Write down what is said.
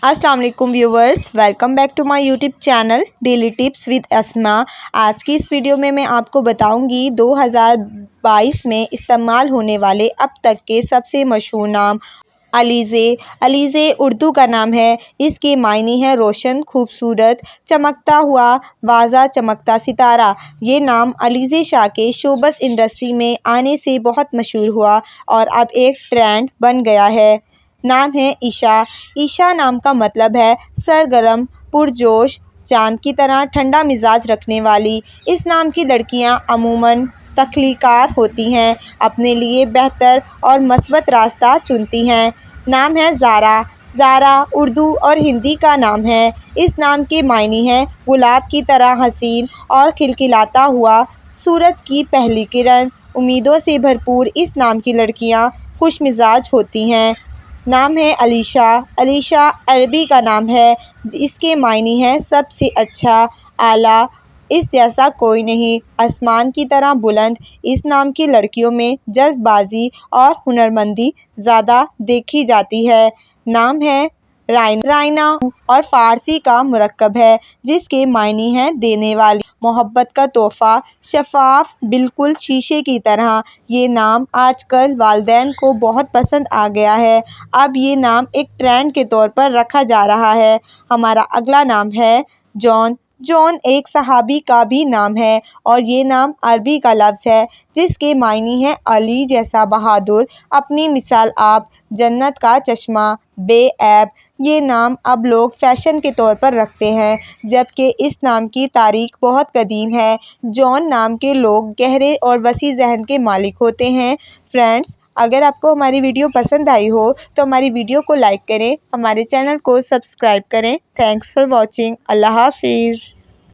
अस्सलाम वालेकुम viewers, welcome back to my YouTube channel daily tips with Asma. आज की इस वीडियो में मैं आपको बताऊंगी 2022 में इस्तेमाल होने वाले अब तक के सबसे मशहूर नाम। अलीज़े उर्दू का नाम है। इसके मायने है रोशन, खूबसूरत, चमकता हुआ, वाज़ा चमकता सितारा। ये नाम अलीज़े शाह के शोबस इंडस्ट्री में आने से बहुत मशहूर हुआ और अब एक ट्रेंड बन गया है। नाम है ईशा। ईशा नाम का मतलब है सरगर्म, पुरजोश, चांद की तरह ठंडा मिजाज रखने वाली। इस नाम की लड़कियां अमूमन तख्लीकार होती हैं, अपने लिए बेहतर और मस्बत रास्ता चुनती हैं। नाम है ज़ारा। ज़ारा उर्दू और हिंदी का नाम है। इस नाम के मायने हैं गुलाब की तरह हसीन और खिलखिलाता हुआ, सूरज की पहली किरण। उम्मीदों से भरपूर इस नाम की लड़कियां खुश मिजाज होती हैं। नाम है अलीशा। अलीशा अरबी का नाम है। इसके मायने हैं सबसे अच्छा, आला, इस जैसा कोई नहीं, आसमान की तरह बुलंद। इस नाम की लड़कियों में जल्दबाजी और हुनरमंदी ज़्यादा देखी जाती है। नाम है राइना और फ़ारसी का मुरक्कब है, जिसके मायने हैं देने वाली, मोहब्बत का तोहफ़ा, शफाफ, बिल्कुल शीशे की तरह। ये नाम आजकल वालिदैन को बहुत पसंद आ गया है। अब ये नाम एक ट्रेंड के तौर पर रखा जा रहा है। हमारा अगला नाम है जॉन। जॉन एक सहाबी का भी नाम है और ये नाम अरबी का लफ्ज़ है, जिसके मायने हैं अली जैसा बहादुर, अपनी मिसाल आप, जन्नत का चश्मा, बेऐब। ये नाम अब लोग फैशन के तौर पर रखते हैं, जबकि इस नाम की तारीख बहुत कदीम है। जॉन नाम के लोग गहरे और वसी जहन के मालिक होते हैं। फ्रेंड्स, अगर आपको हमारी वीडियो पसंद आई हो तो हमारी वीडियो को लाइक करें, हमारे चैनल को सब्सक्राइब करें। Thanks for watching. अल्लाह हाफिज़।